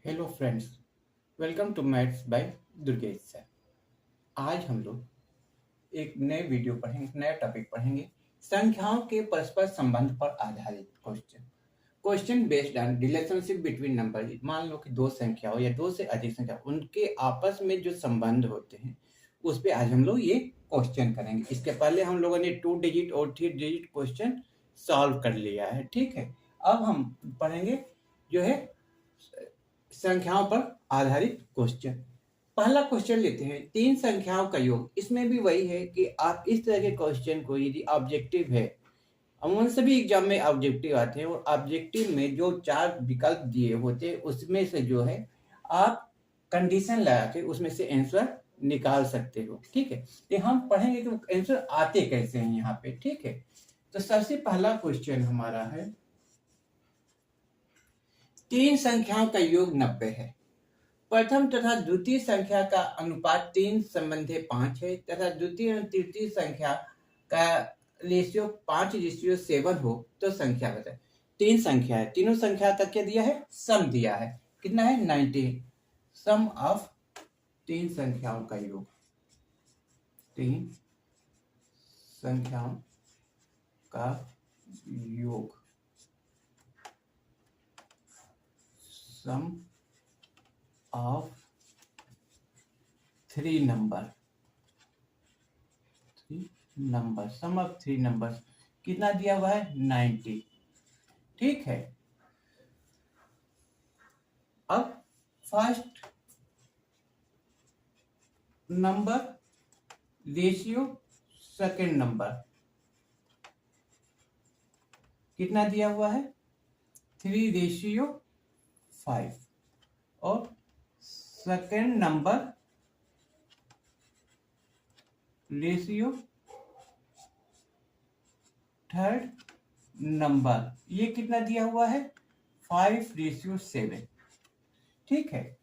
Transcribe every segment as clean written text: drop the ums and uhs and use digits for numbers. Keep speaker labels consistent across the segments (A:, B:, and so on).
A: Hello friends, welcome to maths by Durgesh sir. आज हम लोग एक नए वीडियो पढ़ेंगे, एक नया टॉपिक पढ़ेंगे। संख्याओं के परस्पर संबंध पर आधारित question based on relationship between number. मान लो कि दो संख्याओं या दो से अधिक संख्या, उनके आपस में जो संबंध होते हैं उस पे आज हम लोग ये क्वेश्चन करेंगे। इसके पहले हम लोगों ने 2 डिजिट और 3 डिजिट क्वेश्चन सॉल्व कर लिया है, ठीक है। अब हम पढ़ेंगे जो है संख्याओं पर आधारित क्वेश्चन। पहला क्वेश्चन लेते हैं, तीन संख्याओं का योग। इसमें भी वही है कि आप इस तरह के क्वेश्चन को, यदि ऑब्जेक्टिव है, अमूमन सभी एग्जाम में ऑब्जेक्टिव आते हैं, और ऑब्जेक्टिव में जो 4 विकल्प दिए होते हैं उसमें से जो है आप कंडीशन लगा के उसमें से आंसर निकाल सकते हो, ठीक है। तो हम पढ़ेंगे कि आंसर आते कैसे हैं यहाँ पे, ठीक है। तो सबसे पहला क्वेश्चन हमारा है, तीन संख्याओं का योग 90 है। प्रथम तथा द्वितीय संख्या का अनुपात 3:5 है तथा द्वितीय और तृतीय संख्या का रेशियो 5:7 हो तो संख्या बताए। तीन संख्या है, तीनों संख्या का क्या दिया है, सम दिया है। कितना है, 90। सम ऑफ तीन संख्याओं का योग, तीन संख्याओं का योग, sum of three number, sum of three numbers कितना दिया हुआ है, 90, ठीक है। अब first number ratio second number कितना दिया हुआ है, 3:5, और second number ratio third number, ये कितना दिया हुआ है, 5:7, ठीक है।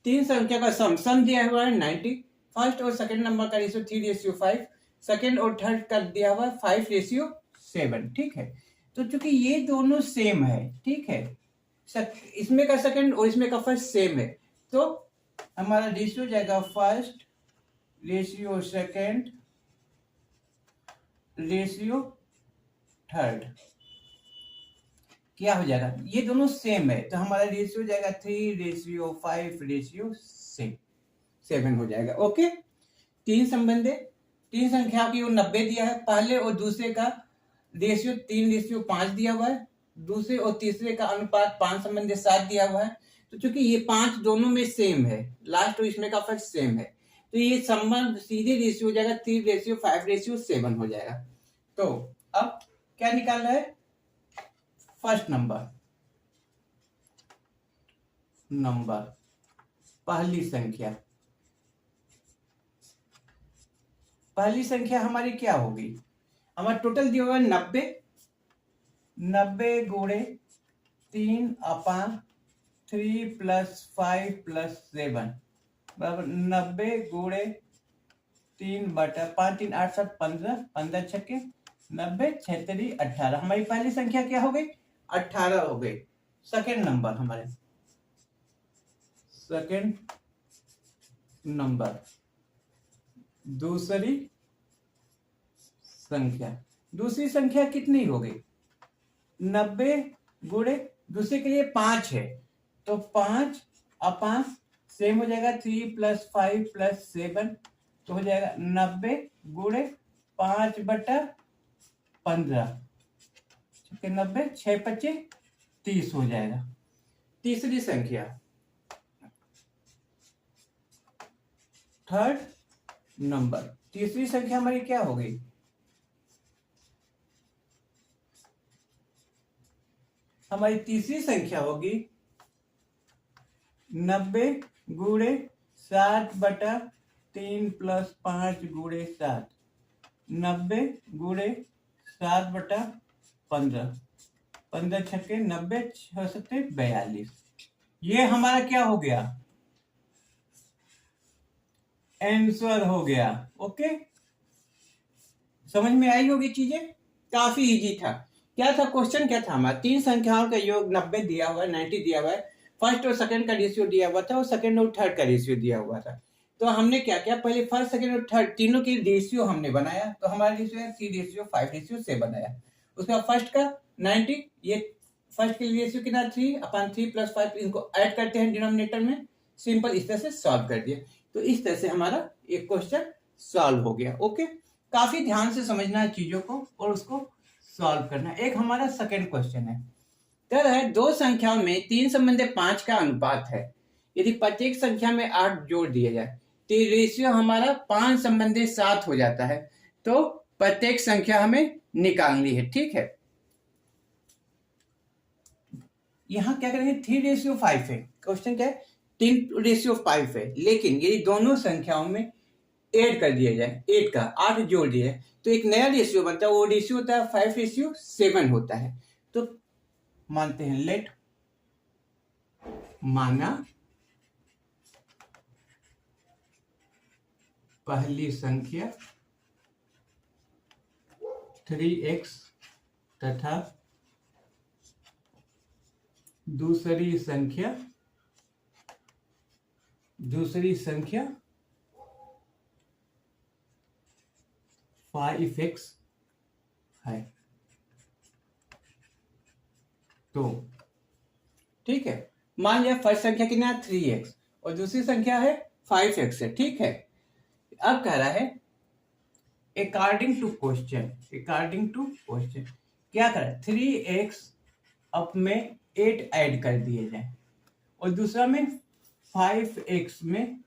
A: तीन संख्या का सम दिया हुआ है 90, फर्स्ट और सेकंड नंबर का रेशियो 3:5, सेकंड और थर्ड का दिया हुआ है 5:7, ठीक है। तो चूंकि ये दोनों सेम है, ठीक है, इसमें का सेकंड और इसमें का फर्स्ट सेम है, तो हमारा रेशियो जाएगा first ratio second ratio third, क्या हो जाएगा, ये दोनों सेम है तो हमारा रेशियो जाएगा 3:5:7 हो जाएगा, ओके। तीन संबंध है, तीन संख्या की 90 दिया है, पहले और दूसरे का रेशियो 3:5 दिया हुआ है, दूसरे और तीसरे का अनुपात 5:7 दिया हुआ है। तो चूंकि ये 5 दोनों में सेम है, लास्ट और इसमें का फर्स्ट सेम है, तो ये संबंध सीधे रेशियो हो जाएगा 3:5:7 हो जाएगा। तो अब क्या निकालना है, फर्स्ट नंबर पहली संख्या हमारी क्या होगी, हमारा टोटल दिया हुआ 90 गुणे 3/3 + 5 + 7 बराबर 90 गुणे 3/5, 3 8 7 15, 15 छक्के 90, 36 18, हमारी पहली संख्या क्या हो गई, 18 हो गई। सेकंड नंबर हमारे, सेकंड नंबर दूसरी संख्या कितनी हो गई, 90 गुणे दूसरे के लिए 5 है तो 5/5 सेम हो जाएगा 3 + 5 + 7, तो हो जाएगा 90 गुणे 5/15, 90, 6×5 30 हो जाएगा। तीसरी संख्या थर्ड नंबर, तीसरी संख्या हमारी क्या हो गई, हमारी तीसरी संख्या होगी 90 गुणे 7/3 + 5 गुणे 7, 90 गुणे 7/15, 15 छक्के 90, 6 7 42, ये हमारा क्या हो गया, आंसर हो गया, ओके। समझ में आई होगी चीजें, काफी इजी था। क्या था क्वेश्चन, क्या था हमारा, तीन संख्याओं का योग 90 दिया हुआ है, 90 दिया हुआ है, फर्स्ट और सेकंड का रेशियो दिया हुआ था और सेकंड और थर्ड का रेशियो दिया हुआ था। तो हमने क्या किया, पहले फर्स्ट सेकंड और थर्ड तीनों की रेशियो हमने बनाया। तो हमारा रेशियो है 3:5 बनाया। उसके बाद फर्स्ट का 90, ये फर्स्ट के लिए रेशियो कितना 3/3 + 5, इनको ऐड करते हैं डिनोमिनेटर में। सिंपल इस तरह से सॉल्व कर दिया। तो इस तरह से हमारा एक क्वेश्चन सॉल्व हो गया। ओके, काफी ध्यान से समझना है चीजों को और उसको सॉल्व करना है। एक हमारा सेकंड क्वेश्चन है, कह रहा है दो संख्याओं में 3:5 का अनुपात है। यदि प्रत्येक संख्या में 8 जोड़ दिया जाए तो रेशियो हमारा 5:7 हो जाता है। तो प्रत्येक संख्या हमें निकालनी है। ठीक है, यहां क्या करेंगे, 3:5 है। क्वेश्चन क्या है, 3:5 है। लेकिन यदि दोनों संख्याओं में ऐड कर दिया जाए, 8 का 8 जोड़ दिया जाए तो एक नया रेशियो बनता है। वो रेशियो होता है 5:7 होता है। तो मानते हैं, लेट माना पहली संख्या 3x तथा दूसरी संख्या 5x है। तो ठीक है, मान लिया फर्स्ट संख्या कितना है 3x और दूसरी संख्या है 5x है। ठीक है, अब कह रहा है अकॉर्डिंग टू क्वेश्चन क्या करें, 3x अब में 8 ऐड कर दिए जाए और दूसरा में 5x में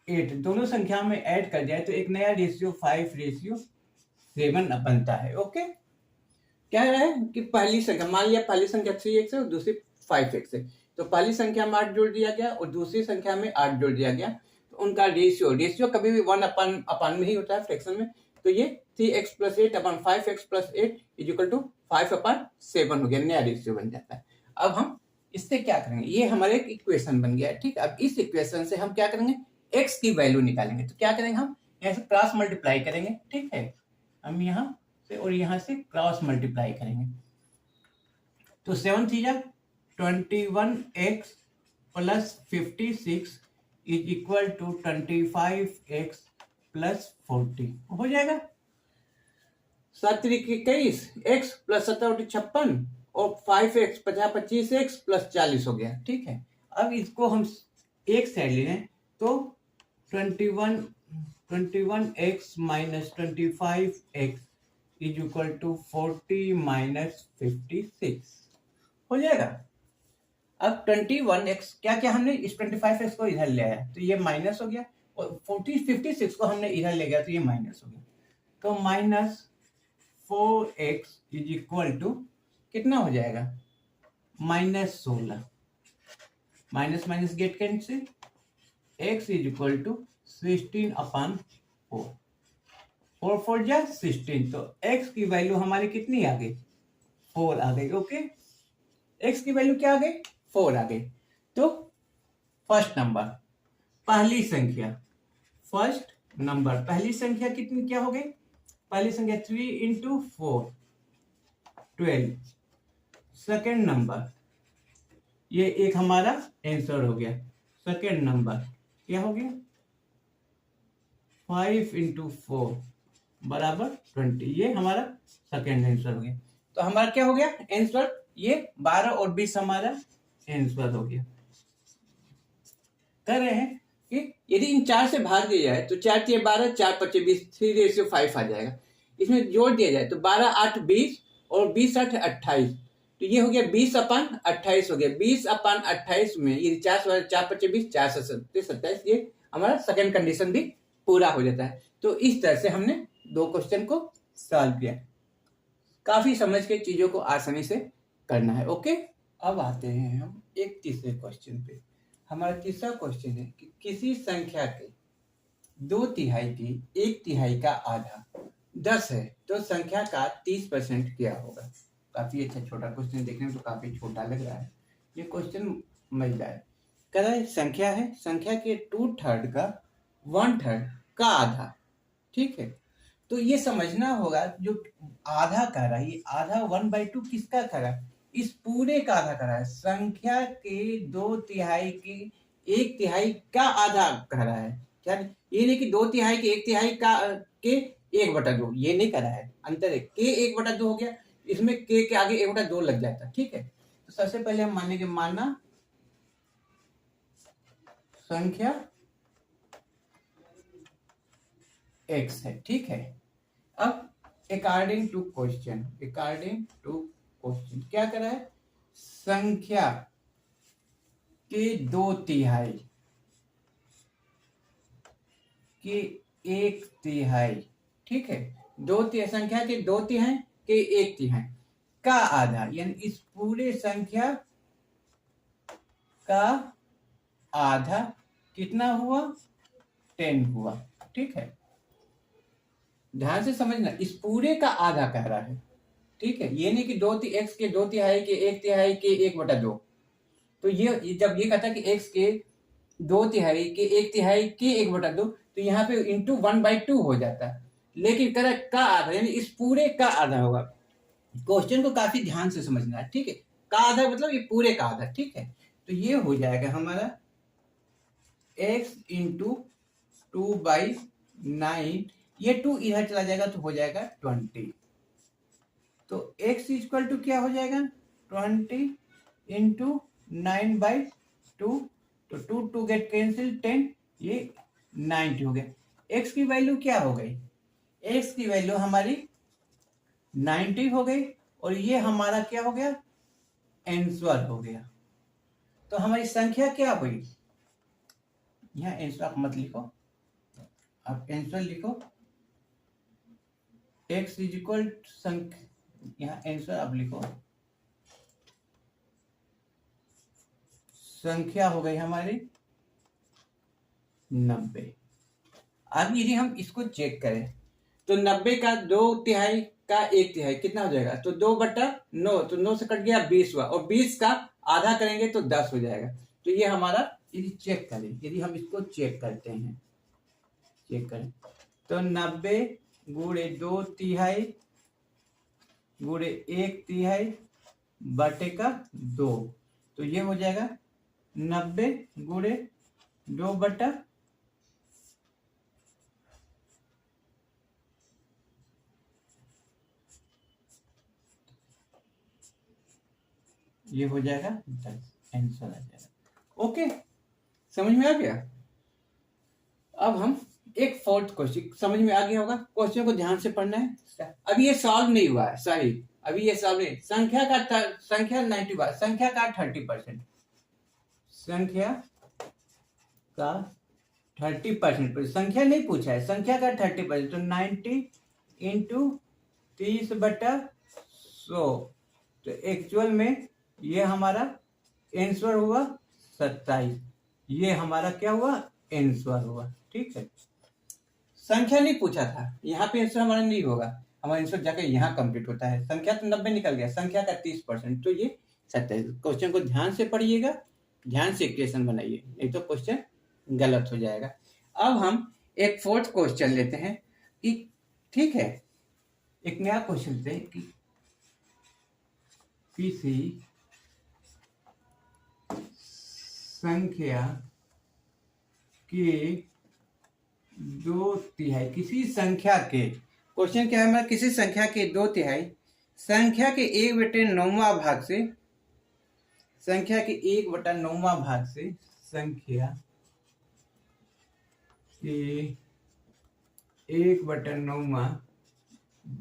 A: 8, दोनों संख्या में ऐड कर जाए तो एक नया रेशियो 5:7 बनता है। ओके, क्या है कि पहली संख्या, मान लिया पहली संख्या 3x है और दूसरी 5x है। तो पहली संख्या में 8 जोड़ दिया गया और दूसरी संख्या में 8 जोड़ दिया गया। तो उनका रेशियो कभी भी 1/, में ही होता है फ्रैक्शन में। तो ये 3x + 8 अपन 5x + 8 = 5/7 हो गया, नया रेशियो बन जाता है। अब हम इससे क्या करेंगे, ये हमारे एक इक्वेशन बन गया है। ठीक, अब इस इक्वेशन से हम क्या करेंगे, x की वैल्यू निकालेंगे। तो क्या करेंगे, हम यहाँ से क्रॉस मल्टीप्लाई करेंगे। ठीक है, हम यहाँ से और यहाँ से क्रॉस मल्टीप्लाई करेंगे। तो 7 3 21x + 56 = 25x + 40 हो जाएगा। 7 3 21, x + 17 56 और 5x 25x + 40 हो गया। ठीक है, अब इसको हम एक साइड ले लें तो 21x - 25x = 40 - 56 हो जाएगा। अब 21x क्या क्या हमने इस 25x को इधर ले आया तो ये माइनस हो गया और 56 को हमने इधर ले गया तो ये माइनस हो गया। तो -4x = कितना हो जाएगा, -16, minus minus get cancel, x = 16/4, 4 4 जा 16। तो x की वैल्यू हमारी कितनी आ गई, 4 आ गई। ओके, x की वैल्यू क्या आ गई, 4 आ गई। तो फर्स्ट नंबर पहली संख्या कितनी क्या हो गई, पहली संख्या 3 × 4 12। सेकेंड नंबर ये एक हमारा आंसर हो गया। सेकेंड नंबर क्या हो गया, 5 × 4 = 20, ये हमारा सेकेंड आंसर हो गया। तो हमारा क्या हो गया आंसर, ये 12 और 20 हमारा आंसर हो गया। कह रहे हैं कि यदि इन 4 से भाग दिया जाए तो 4 × 12, 4 × 5 20, 3:5 आ जाएगा। इसमें जोड़ दिया जाए तो 12 8 20 और 20 8 28, तो ये हो गया 20/28 हो गया। 20/28 में ये 4 4 5 20, 4 7 27, ये हमारा सेकंड कंडीशन भी पूरा हो जाता है। तो इस तरह से हमने 2 क्वेश्चन को सॉल्व किया। काफी समझ के चीजों को आसानी से करना है। ओके, अब आते हैं हम एक तीसरे क्वेश्चन पे। हमारा तीसरा क्वेश्चन है कि किसी संख्या के 2/3 की 1/3 का आधा 10 है तो संख्या का 30% क्या होगा। काफी अच्छा छोटा क्वेश्चन, देखने में तो काफी छोटा लग रहा है। ये क्वेश्चन मजेदार है। कह रहा है संख्या है, संख्या के 2/3 का 1/3 का आधा। ठीक है, तो ये समझना होगा जो आधा कह रहा है, ये आधा 1/2 किसका कह रहा है, इस पूरे का आधा कर रहा है, संख्या के 2/3 की 1/3 का आधा कर रहा है। क्या ये नहीं कि 2/3 के 1/3 का के 1/2, ये नहीं कर रहा है। अंतर है, के 1/2 हो गया, इसमें के आगे 1/2 लग जाता। ठीक है, तो सबसे पहले हम मानेंगे, माना संख्या x है। ठीक है, अब अकॉर्डिंग टू क्वेश्चन क्या कर रहा है, संख्या के 2/3 के 1/3, ठीक है, संख्या के 2/3 के 1/3 का आधा, यानी इस पूरे संख्या का आधा कितना हुआ, 10 हुआ। ठीक है, ध्यान से समझना, इस पूरे का आधा कह रहा है। ठीक है, ये नहीं कि x के 2/3 के 1/3 के 1/2। तो ये जब ये कहता है कि x के 2/3 के 1/3 के 1/2, तो यहाँ पे इंटू 1/2 हो जाता है, लेकिन करेक्ट का आधा, यानी इस पूरे का आधा होगा। क्वेश्चन को काफी ध्यान से समझना है। ठीक है, का आधा मतलब ये पूरे का आधा। ठीक है, तो ये हो जाएगा हमारा x इंटू 2/9, ये 2 इधर चला जाएगा तो हो जाएगा 20। तो x इक्वल टू क्या हो जाएगा, 20 इंटू 9/2, तो 2 गेट कैंसिल, 10, ये 90 हो गया। x की वैल्यू क्या हो गई, x की वैल्यू हमारी 90 हो गई, और ये हमारा क्या हो गया, आंसर हो गया। तो हमारी संख्या क्या हुई, यहाँ आंसर आप मत लिखो, आप आंसर लिखो, x इक्वल संख्या, यहाँ आंसर आप लिखो, संख्या हो गई हमारी 90। अब यदि हम इसको चेक करें तो 90 का 2/3 का 1/3 कितना हो जाएगा, तो 2/9, तो 9 से कट गया 20 हुआ, और 20 का आधा करेंगे तो 10 हो जाएगा। तो ये हमारा, यदि चेक करें, यदि हम इसको चेक करते हैं, चेक करें तो 90 गुणे 2/3 गुणे 1/3 बटे का 2, तो ये हो जाएगा 90 गुणे 2/, ये हो जाएगा 10, आंसर आ जाएगा। ओके, समझ में आ गया। अब हम एक फोर्थ क्वेश्चन, समझ में आ गया होगा, क्वेश्चन को ध्यान से पढ़ना है। अभी ये सॉल्व नहीं हुआ है, सॉरी, अभी ये सॉल्व नहीं, संख्या 90 बार, संख्या का 30%, संख्या का 30%, संख्या नहीं पूछा है, संख्या का 30%, तो 90 इंटू 30/100, तो एक्चुअल में ये हमारा आंसर हुआ 27, ये हमारा क्या हुआ, आंसर हुआ। ठीक है, संख्या नहीं पूछा था, यहाँ पे आंसर हमारा नहीं होगा, हमारा आंसर जाकर यहाँ कंप्लीट होता है। संख्या तो 90 निकल गया, संख्या का 30%, तो ये 27। क्वेश्चन को ध्यान से पढ़िएगा, ध्यान से इक्वेशन बनाइए, नहीं तो क्वेश्चन गलत हो जाएगा। अब हम एक फोर्थ क्वेश्चन लेते हैं कि, ठीक है, एक नया क्वेश्चन लेते हैं कि किसी संख्या के 2/3, किसी संख्या के, क्वेश्चन क्या है हमारा, किसी संख्या के 2/3 संख्या के 1/9 भाग से, संख्या के 1/9 भाग से, संख्या के 1/9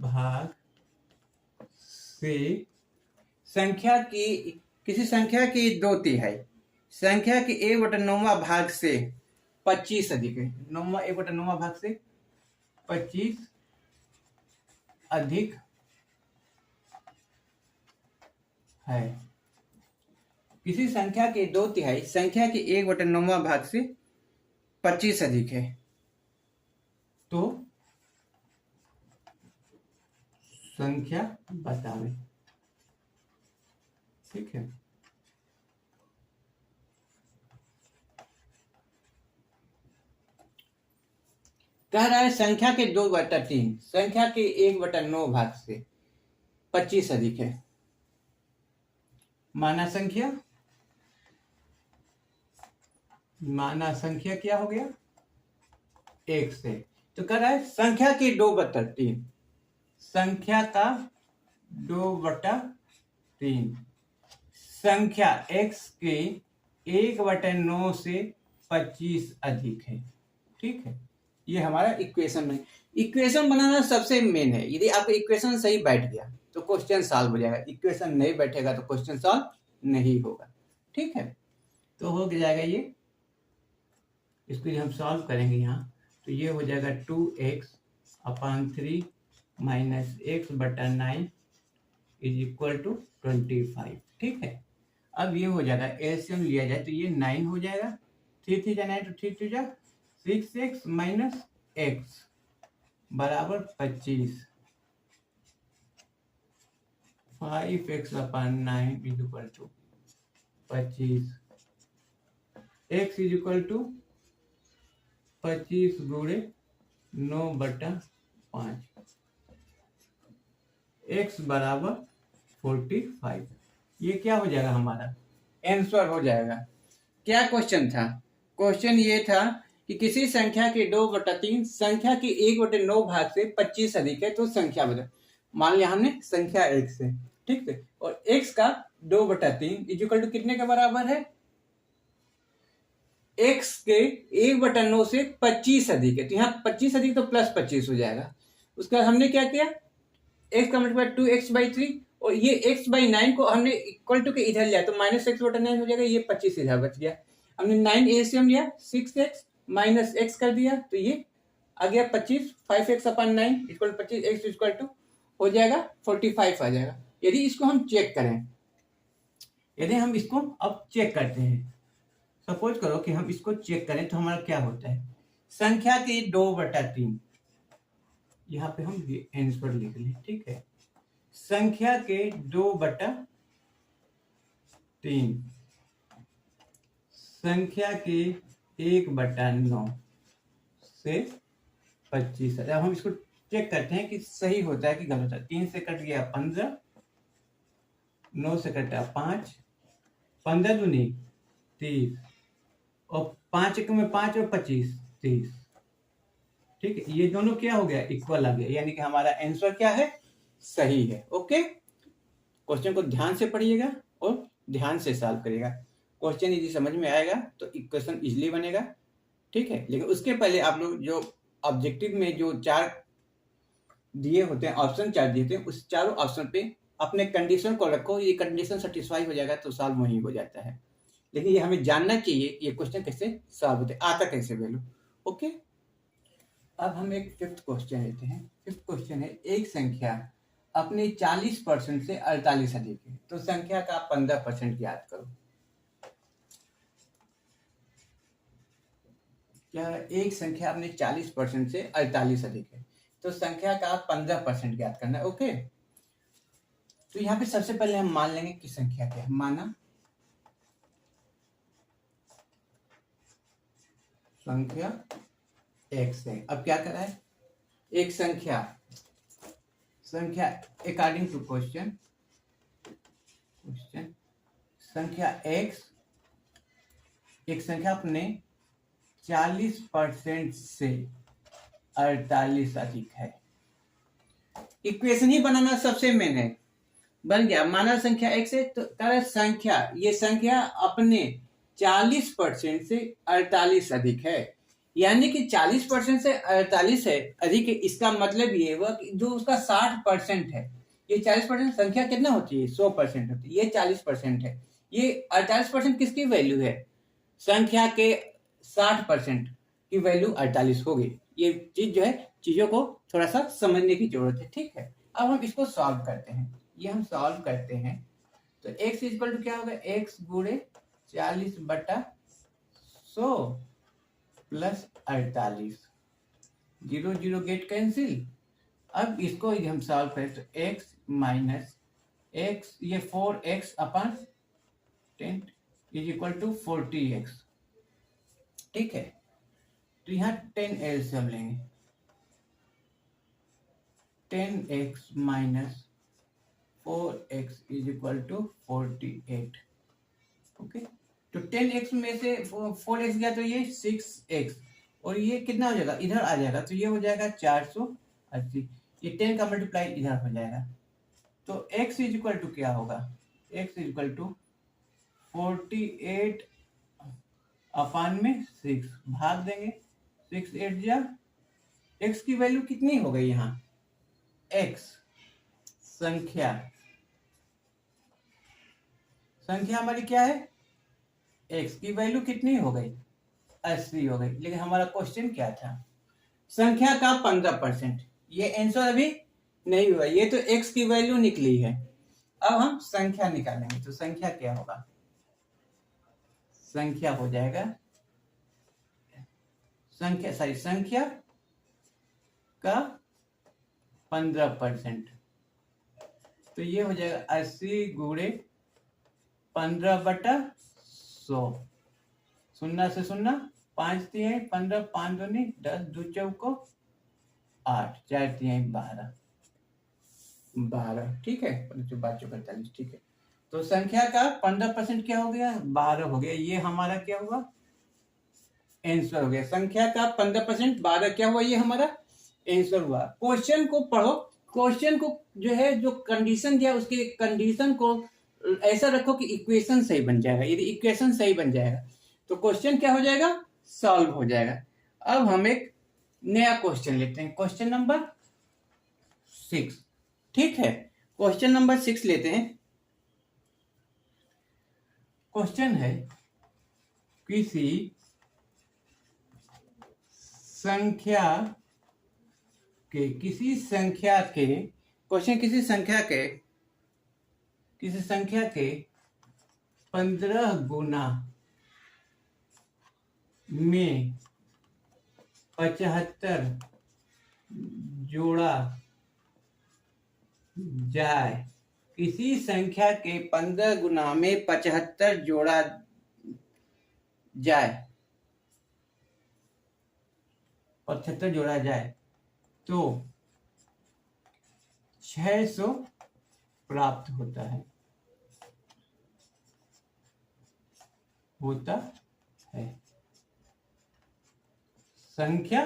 A: भाग से, संख्या की, किसी संख्या की 2/3 संख्या के 1/9 भाग से 25 अधिक है, 1/9 भाग से 25 अधिक है। किसी संख्या के 2/3 संख्या के 1/9 भाग से 25 अधिक है, तो संख्या बतावे। ठीक है, कह रहा है संख्या के 2/3 संख्या के 1/9 भाग से 25 अधिक है, माना संख्या क्या हो गया, एक से। तो कर रहा है संख्या की 2/3, संख्या का 2/3, संख्या x के 1/9 से 25 अधिक है। ठीक है, ये हमारा इक्वेशन है। इक्वेशन बनाना सबसे मेन है। यदि आपका इक्वेशन सही बैठ गया तो क्वेश्चन सॉल्व हो जाएगा, इक्वेशन नहीं बैठेगा तो क्वेश्चन सॉल्व नहीं होगा। ठीक है, तो हो जाएगा ये, इसको हम सॉल्व करेंगे यहाँ, तो ये हो जाएगा 2x/3 minus x/9 is equal to 25। ठीक है, अब ये हो जाएगा, एलसीएम लिया जाए तो ये 9 हो जाएगा, 3 3 जा 9 तो 3 2 जा 6x माइनस x बराबर 25, 5x/9 is equal to 25, x is equal to 25 गुणे 9/5, x बराबर 45। ये क्या हो जाएगा, हमारा आंसर हो जाएगा। क्या क्वेश्चन था, क्वेश्चन ये था कि किसी संख्या के 2/3 संख्या के 1/9 भाग से 25 अधिक है तो संख्या बता। मान लिया हमने संख्या x है, ठीक है, और x का 2/3 इक्वल टू कितने के बराबर है, x के 1/9 से 25 अधिक है, तो यहाँ 25 अधिक तो प्लस 25 हो जाएगा। उसके बाद हमने क्या किया, x का मल्टीप्लाई 2x/3 और ये x/9 को हमने इक्वल टू के इधर लिया तो -x/9 हो जाएगा, ये 25 इधर बच गया। हमने 9 एलसीएम लिया, 6x माइनस x कर दिया तो ये आ गया 25, 5x/9 equal 25, x equal to हो जाएगा 45 आ जाएगा। यदि इसको हम चेक करें, यदि हम इसको अब चेक करते हैं, सपोज करो कि हम इसको चेक करें तो हमारा क्या होता है, संख्या के 2/3, यहाँ पे हम आंसर लिख लें। ठीक है, संख्या के 2/3 संख्या के 1/9 से 25। अब हम इसको चेक करते हैं कि सही होता है कि गलत होता है। 3 से कट गया 15, 9 से कटा 5, 15 दूनी 30 और 5 1 में 5 और 25 30। ठीक है, ये दोनों क्या हो गया, इक्वल आ गया, यानी कि हमारा आंसर क्या है, सही है। ओके, क्वेश्चन को ध्यान से पढ़िएगा और ध्यान से सॉल्व करिएगा। क्वेश्चन यदि समझ में आएगा तो इक्वेशन इजीली बनेगा। ठीक है, लेकिन उसके पहले आप लोग जो ऑब्जेक्टिव में जो 4 दिए होते हैं, ऑप्शन 4 दिए होते हैं, उस चारों ऑप्शन पे अपने कंडीशन को रखो, ये कंडीशन सेटिस्फाई हो जाएगा तो सॉल्व वहीं हो जाता है। लेकिन ये हमें जानना चाहिए ये क्वेश्चन कैसे सॉल्व होते हैं, आता कैसे वैल्यू। ओके, अब हम एक फिफ्थ क्वेश्चन लेते हैं। फिफ्थ क्वेश्चन है, एक संख्या अपने 40% से 48 अधिक है तो संख्या का 15% ज्ञात करो। क्या, एक संख्या अपने 40% से 48 अधिक है तो संख्या का 15% ज्ञात करना है। ओके, तो यहाँ पे सबसे पहले हम मान लेंगे कि संख्या क्या है। माना संख्या x है। अब क्या कर रहा है, एक संख्या अकॉर्डिंग टू क्वेश्चन संख्या x, एक संख्या अपने 40% से 48 अधिक है। इक्वेशन ही बनाना सबसे मेन है। बन गया, माना संख्या x है तो संख्या, ये संख्या अपने 40% से 48 अधिक है, यानी कि 40% से 48 है अधिक है। इसका मतलब ये हुआ कि जो उसका 60% है, ये 40% संख्या कितना होती है, 100% होती है, ये 40% है, ये 48% किसकी वैल्यू है, संख्या के 60% की वैल्यू 48 होगी। ये चीज जो है, चीजों को थोड़ा सा समझने की जरूरत है। ठीक है, अब हम इसको सॉल्व करते हैं। ये हम सॉल्व करते हैं तो x इक्वल टू क्या होगा, x गुणे 40/100 प्लस 48, 0 0 गेट कैंसिल। अब इसको यदि हम सॉल्व करें तो x माइनस x, ये 4x/10 is equal to 40x। ठीक है, तो यहाँ 10 एलसीएम लेंगे, 10x minus 4x is equal to 48। Okay, तो 10x में से 4x गया तो ये 6x, और ये कितना हो जाएगा, इधर आ जाएगा तो ये हो जाएगा 480। ये 10 का मल्टीप्लाई इधर हो जाएगा, तो x इज इक्वल टू क्या होगा, x इज इक्वल टू 48 अपान में 6 भाग देंगे, 6 8 जा, x की वैल्यू कितनी हो गई यहाँ, x संख्या हमारी क्या है, x की वैल्यू कितनी हो गई, 80 हो गई। लेकिन हमारा क्वेश्चन क्या था, संख्या का 15%। ये आंसर अभी नहीं हुआ, ये तो x की वैल्यू निकली है। अब हम संख्या निकालेंगे, तो संख्या क्या होगा, संख्या हो जाएगा संख्या का 15%, तो ये हो जाएगा 80 गुणे 15/100। शून्य से शून्य 5 3 15, 5 दूनी 10, 2 चौको 8, 4 3 12, ठीक है, 45, ठीक है। तो संख्या का 15% क्या हो गया, 12 हो गया। ये हमारा क्या हुआ, आंसर हो गया। संख्या का 15% 12 क्या हुआ, ये हमारा आंसर हुआ। क्वेश्चन को पढ़ो, क्वेश्चन को जो है, जो कंडीशन दिया उसके कंडीशन को ऐसा रखो कि इक्वेशन सही बन जाएगा। यदि इक्वेशन सही बन जाएगा तो क्वेश्चन क्या हो जाएगा, सॉल्व हो जाएगा। अब हम एक नया क्वेश्चन लेते हैं, क्वेश्चन नंबर 6, ठीक है। क्वेश्चन नंबर 6 लेते हैं। क्वेश्चन है, किसी संख्या के क्वेश्चन किसी संख्या के 15 गुना में 75 जोड़ा जाए। किसी संख्या के 15 गुना में 75 जोड़ा जाए, 75 जोड़ा जाए तो 600 प्राप्त होता है। संख्या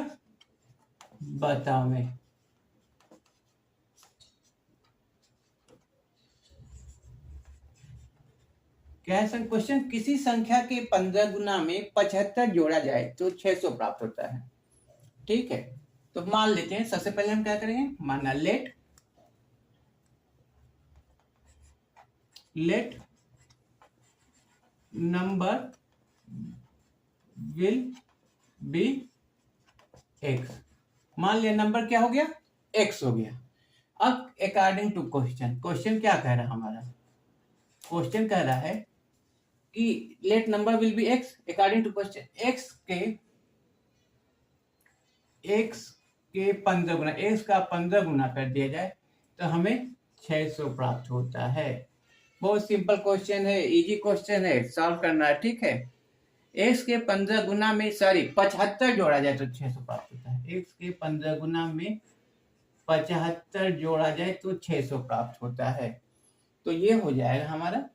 A: बताओ। क्या है क्वेश्चन, किसी संख्या के 15 गुना में 75 जोड़ा जाए तो 600 प्राप्त होता है, ठीक है। तो मान लेते हैं, सबसे पहले हम क्या करेंगे, माना late number will be x। मान लिया नंबर क्या हो गया, x हो गया। अब अकॉर्डिंग टू क्वेश्चन क्या कह रहा है हमारा, क्वेश्चन कह रहा है कि let number will be x according to question, x के 15 गुना, x का 15 गुना कर दिया जाए तो हमें 600 प्राप्त होता है। बहुत सिंपल क्वेश्चन है, इजी क्वेश्चन है, सॉल्व करना है, ठीक है। x के 15 गुना में 75 जोड़ा जाए तो 600 प्राप्त होता है। x के 15 गुना में 75 जोड़ा जाए तो 600 प्राप्त होता है। तो ये हो जाएगा हमारा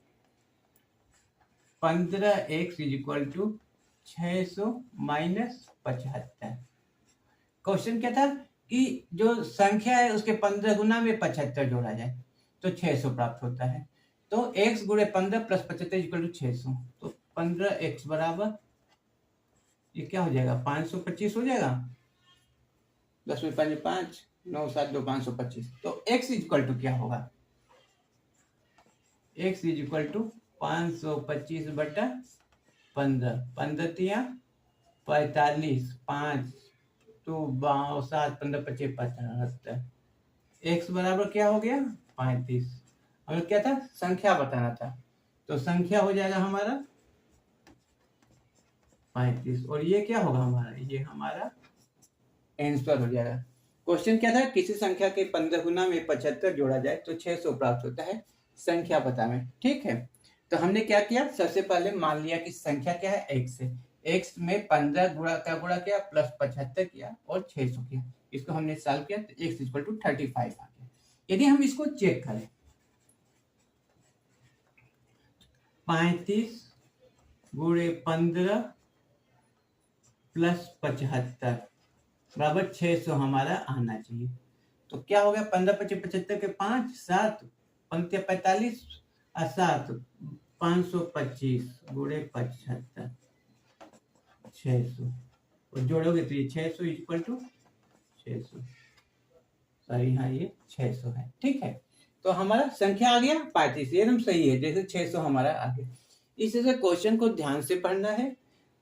A: 15x is equal to 600 minus 75। Question क्या था कि जो संख्या है उसके 15 गुना में 75 जोड़ा जाए तो 600 प्राप्त होता है। तो x गुणे 15 प्लस 75 इक्वल टू 600, तो 15x बराबर ये क्या हो जाएगा, 525 हो जाएगा। 10 में 5 5, 9 7 2 525। तो x इक्वल टू क्या होगा, x इज इक्वल टू 525 बटा 15, 15 तिया 45, 5 तो 7 15 25 75। x बराबर क्या हो गया, 35। हमें क्या था, संख्या बताना था, तो संख्या हो जाएगा हमारा 35, और ये क्या होगा हमारा, ये हमारा आंसर हो जाएगा। क्वेश्चन क्या था, किसी संख्या के 15 गुना में 75 जोड़ा जाए तो 600 प्राप्त होता है, संख्या बतावे, ठीक है। तो हमने क्या किया, सबसे पहले मान लिया कि संख्या क्या है, x है। x में 15 गुणा किया प्लस 75 किया और 600 किया। इसको हमने सॉल्व किया तो x इक्वल टू 35 आ गया। यदि हम इसको चेक करें 35 गुणे 15 प्लस 75 बराबर 600 हमारा आना चाहिए। तो क्या हो गया, 15 25 75 के 5 7 पंक्ति 45 और 7 525 गुणे 75 600 और जोड़ोगे तो ये 600 इक्वल टू 600, सॉरी हाँ ये 600 है। ठीक है, तो हमारा संख्या आ गया 35, एकदम सही है, जैसे 600 हमारा आ गया। इस तरह क्वेश्चन को ध्यान से पढ़ना है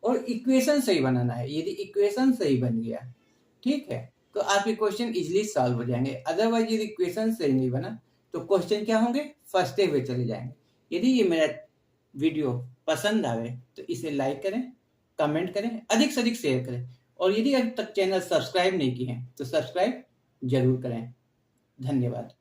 A: और इक्वेशन सही बनाना है। यदि इक्वेशन सही बन गया, ठीक है, तो आपके क्वेश्चन इजीली सॉल्व हो जाएंगे। अदरवाइज यदि इक्वेशन सही नहीं बना तो क्वेश्चन क्या होंगे, फंसते हुए चले जाएंगे। यदि ये मेरा वीडियो पसंद आवे तो इसे लाइक करें, कमेंट करें, अधिक से अधिक शेयर करें, और यदि अभी तक चैनल सब्सक्राइब नहीं किए हैं तो सब्सक्राइब जरूर करें। धन्यवाद।